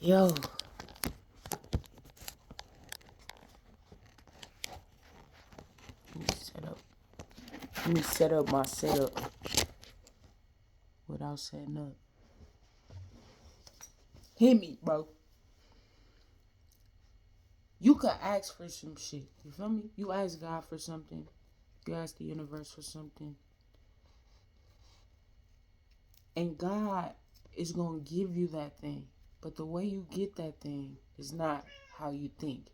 Yo, let me set up. Let me set up my setup without setting up. Hit me, bro. You could ask for some shit. You feel me? You ask God for something. You ask the universe for something. And God is going to give you that thing. But the way you get that thing is not how you think.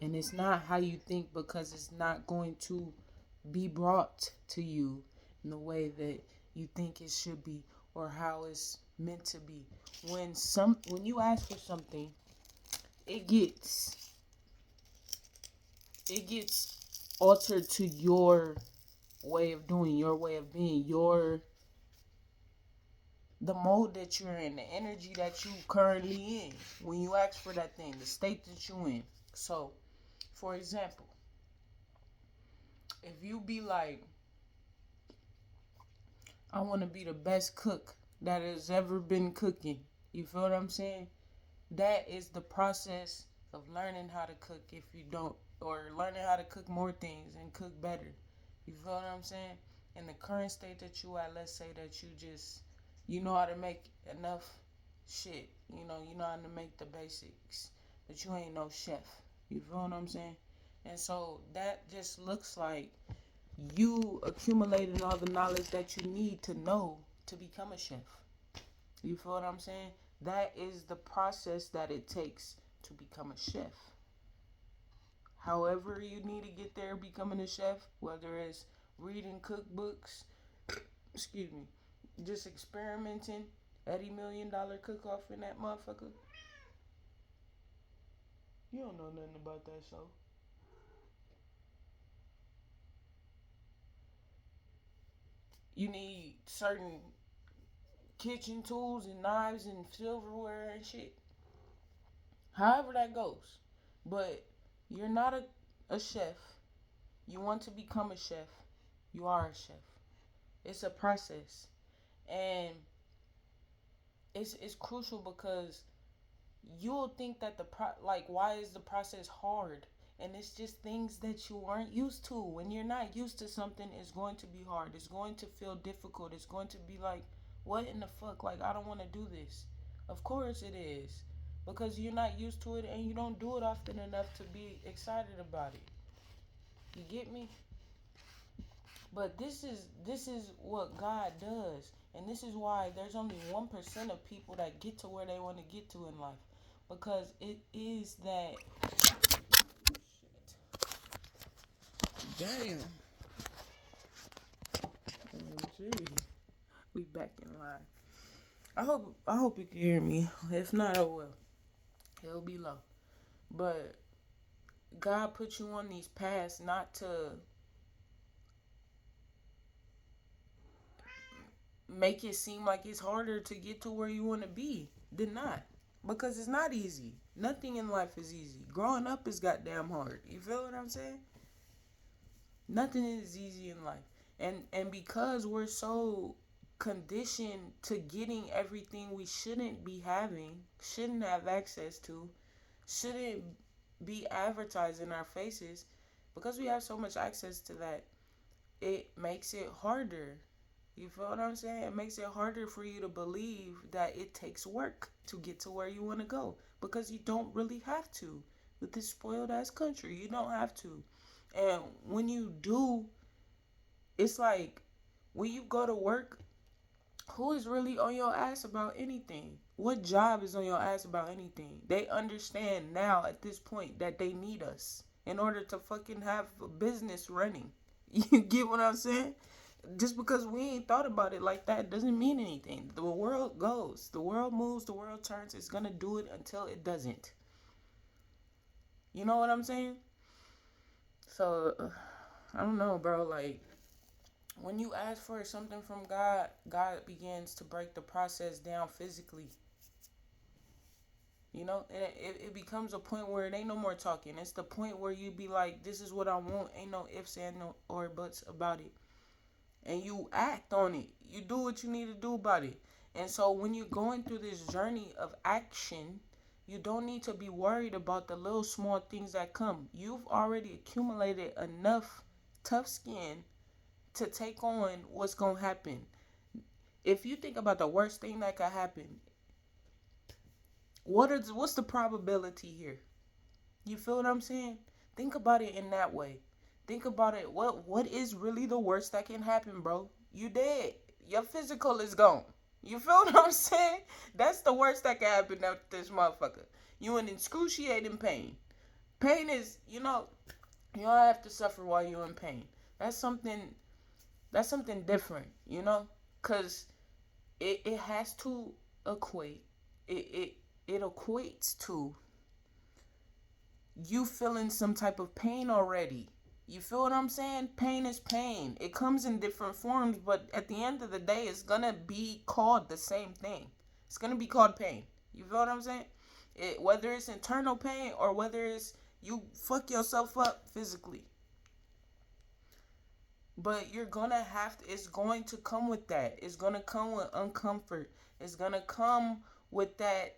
And it's not how you think because it's not going to be brought to you in the way that you think it should be or how it's meant to be. When you ask for something, it gets it gets altered to your way of doing, your way of being, your the mode that you're in, the energy that you currently in when you ask for that thing, the state that you in. So, for example, if you be like, I want to be the best cook that has ever been cooking, you feel what I'm saying? That is the process of learning how to cook if you don't, or learning how to cook more things and cook better. You feel what I'm saying? In the current state that you at, let's say that you know how to make enough shit. You know how to make the basics, but you ain't no chef. You feel what I'm saying? And so that just looks like you accumulating all the knowledge that you need to know to become a chef. You feel what I'm saying? That is the process that it takes to become a chef. However, you need to get there becoming a chef, whether it's reading cookbooks, excuse me, just experimenting, Eddie $1 Million Cook Off in that motherfucker. You don't know nothing about that show. You need certain kitchen tools and knives and silverware and shit. However that goes. But you're not a chef. You want to become a chef. You are a chef. It's a process. And it's crucial because you'll think that why is the process hard? And it's just things that you aren't used to. When you're not used to something, it's going to be hard. It's going to feel difficult. It's going to be like, what in the fuck? Like, I don't want to do this. Of course it is. Because you're not used to it and you don't do it often enough to be excited about it. You get me? But this is what God does. And this is why there's only 1% of people that get to where they want to get to in life. Because it is that damn. Oh, gee. We back in line. I hope you can hear me. If not, oh well. It'll be low. But God put you on these paths not to make it seem like it's harder to get to where you want to be than not. Because it's not easy. Nothing in life is easy. Growing up is goddamn hard. You feel what I'm saying? Nothing is easy in life. And because we're so conditioned to getting everything we shouldn't be having, shouldn't have access to, shouldn't be advertised in our faces, because we have so much access to that, it makes it harder. You feel what I'm saying? It makes it harder for you to believe that it takes work to get to where you want to go, because you don't really have to. With this spoiled ass country, you don't have to. And when you do, it's like when you go to work, who is really on your ass about anything? What job is on your ass about anything? They understand now at this point that they need us in order to fucking have a business running. You get what I'm saying? Just because we ain't thought about it like that doesn't mean anything. The world goes, the world moves, the world turns. It's gonna do it until it doesn't. You know what I'm saying? So I don't know, bro. Like, when you ask for something from God, God begins to break the process down physically. And it becomes a point where it ain't no more talking. It's the point where you be like, this is what I want. Ain't no ifs and no or buts about it. And you act on it. You do what you need to do about it. And so when you're going through this journey of action, You don't need to be worried about the little small things that come. You've already accumulated enough tough skin to take on what's going to happen. If you think about the worst thing that could happen, what's the probability here? You feel what I'm saying? Think about it in that way. Think about it. What is really the worst that can happen, bro? You dead. Your physical is gone. You feel what I'm saying? That's the worst that can happen to this motherfucker. You in excruciating pain. Pain is, you don't have to suffer while you're in pain. That's something different, Cause it has to equate. It equates to you feeling some type of pain already. You feel what I'm saying? Pain is pain. It comes in different forms, but at the end of the day, it's gonna be called the same thing. It's gonna be called pain. You feel what I'm saying? Whether it's internal pain or whether it's you fuck yourself up physically. But you're gonna have to, it's going to come with that. It's gonna come with uncomfort. It's gonna come with that,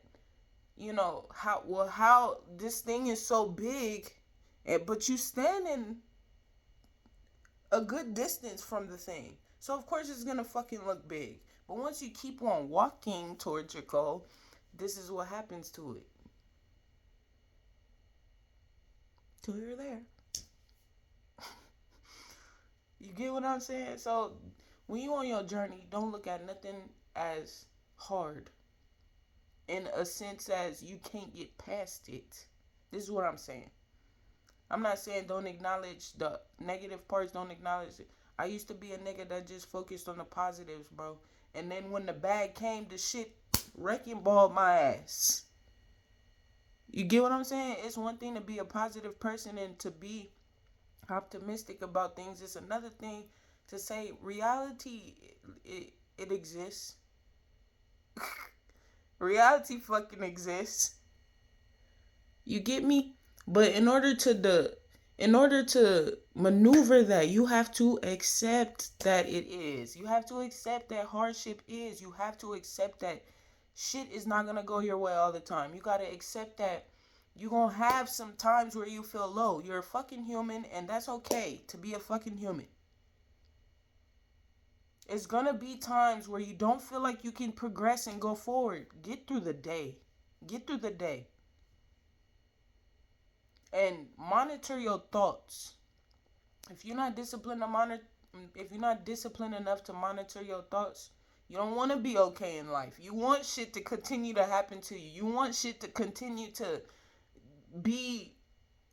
how this thing is so big, but you standing a good distance from the thing. So of course it's gonna fucking look big. But once you keep on walking towards your goal, this is what happens to it. Till you're there. You get what I'm saying? So when you on your journey, don't look at nothing as hard. In a sense as you can't get past it. This is what I'm saying. I'm not saying don't acknowledge the negative parts, don't acknowledge it. I used to be a nigga that just focused on the positives, bro. And then when the bag came, the shit wrecking balled my ass. You get what I'm saying? It's one thing to be a positive person and to be optimistic about things. It's another thing to say reality, it exists. Reality fucking exists. You get me? But in order to maneuver that, you have to accept that it is. You have to accept that hardship is. You have to accept that shit is not gonna go your way all the time. You gotta accept that you're gonna have some times where you feel low. You're a fucking human, and that's okay to be a fucking human. It's gonna be times where you don't feel like you can progress and go forward. Get through the day. Get through the day. And monitor your thoughts. If you're not disciplined enough to monitor your thoughts, you don't want to be okay in life. You want shit to continue to happen to you. You want shit to continue to be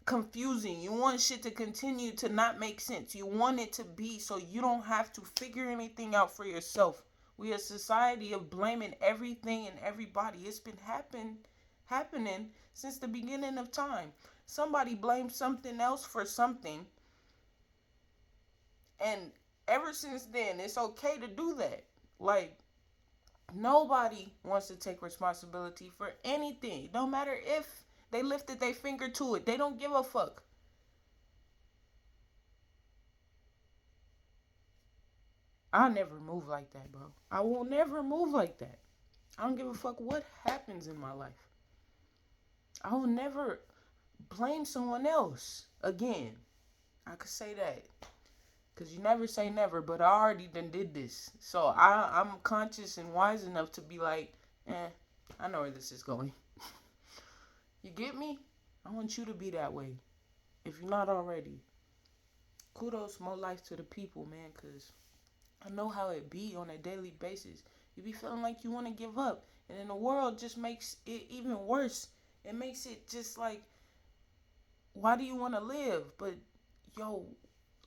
confusing. You want shit to continue to not make sense. You want it to be so you don't have to figure anything out for yourself. We are a society of blaming everything and everybody. It's been happening since the beginning of time. Somebody blames something else for something. And ever since then, it's okay to do that. Like, nobody wants to take responsibility for anything. No matter if they lifted their finger to it. They don't give a fuck. I'll never move like that, bro. I will never move like that. I don't give a fuck what happens in my life. I will never blame someone else again. I could say that. Because you never say never, but I already did this. So I'm conscious and wise enough to be like, I know where this is going. You get me? I want you to be that way. If you're not already. Kudos, more life to the people, man. Because I know how it be on a daily basis. You be feeling like you want to give up. And then the world just makes it even worse. It makes it just like, why do you want to live? But, yo,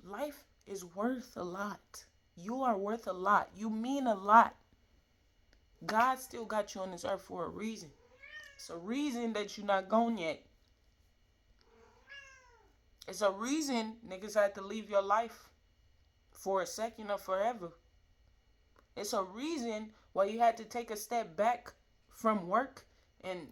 life is worth a lot. You are worth a lot. You mean a lot. God still got you on this earth for a reason. It's a reason that you're not gone yet. It's a reason niggas had to leave your life for a second or forever. It's a reason why you had to take a step back from work and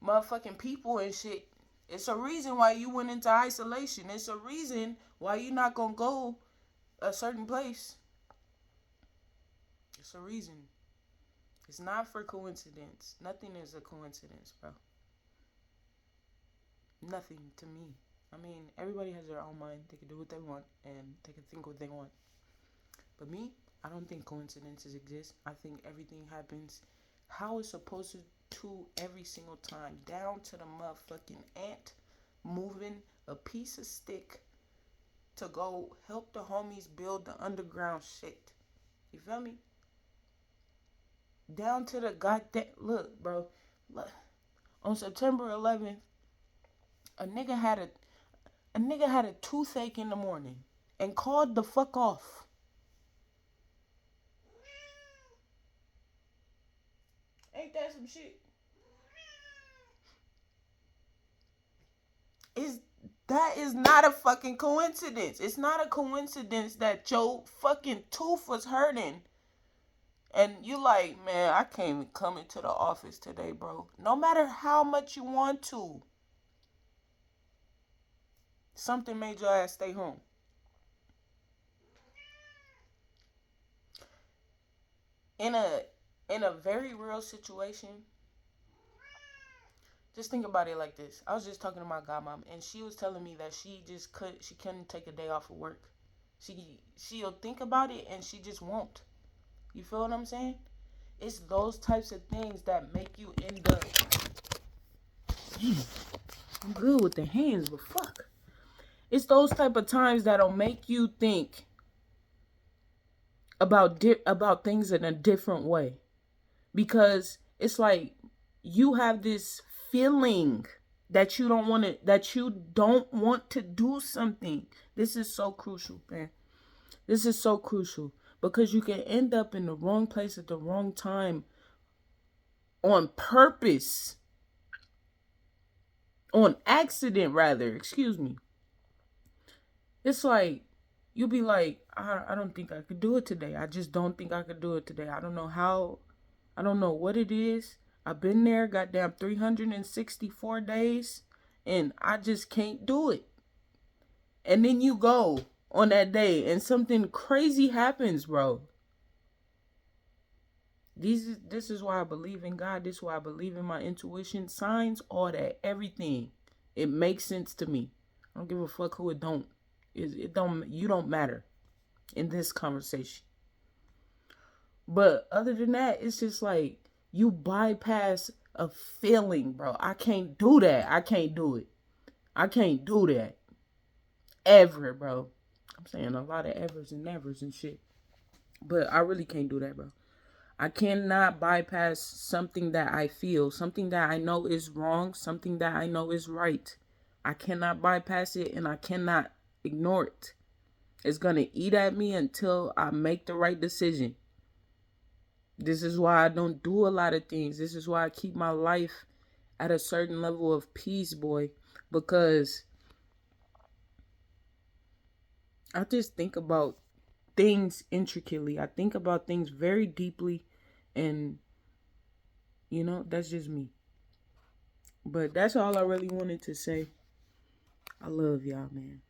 motherfucking people and shit. It's a reason why you went into isolation. It's a reason why you're not gonna go a certain place. It's a reason. It's not for coincidence. Nothing is a coincidence, bro. Nothing to me. I mean, everybody has their own mind. They can do what they want and they can think what they want. But me, I don't think coincidences exist. I think everything happens how it's supposed to every single time. Down to the motherfucking ant moving a piece of stick to go help the homies build the underground shit. You feel me? Down to the goddamn look, bro. Look. On September 11th, a nigga had a toothache in the morning and called the fuck off. Ain't that some shit? That is not a fucking coincidence. It's not a coincidence that your fucking tooth was hurting. And you like, man, I can't even come into the office today, bro. No matter how much you want to. Something made your ass stay home. In a very real situation, just think about it like this. I was just talking to my godmom, and she was telling me that she couldn't take a day off of work. She'll think about it and she just won't. You feel what I'm saying? It's those types of things that make you end up. I'm good with the hands, but fuck. It's those type of times that'll make you think about things in a different way, because it's like you have this feeling that you don't want to do something. This is so crucial, man. This is so crucial because you can end up in the wrong place at the wrong time on purpose. On accident, rather. Excuse me. It's like, you'll be like, I don't think I could do it today. I just don't think I could do it today. I don't know how. I don't know what it is. I've been there, goddamn 364 days, and I just can't do it. And then you go on that day, and something crazy happens, bro. This is why I believe in God. This is why I believe in my intuition, signs, all that, everything. It makes sense to me. I don't give a fuck who it don't. You don't matter in this conversation. But other than that, it's just like you bypass a feeling, bro. I can't do that. I can't do it. I can't do that. Ever, bro. I'm saying a lot of evers and nevers and shit. But I really can't do that, bro. I cannot bypass something that I feel, something that I know is wrong, something that I know is right. I cannot bypass it and I cannot ignore it. It's going to eat at me until I make the right decision. This is why I don't do a lot of things. This is why I keep my life at a certain level of peace, boy. Because I just think about things intricately. I think about things very deeply. And, that's just me. But that's all I really wanted to say. I love y'all, man.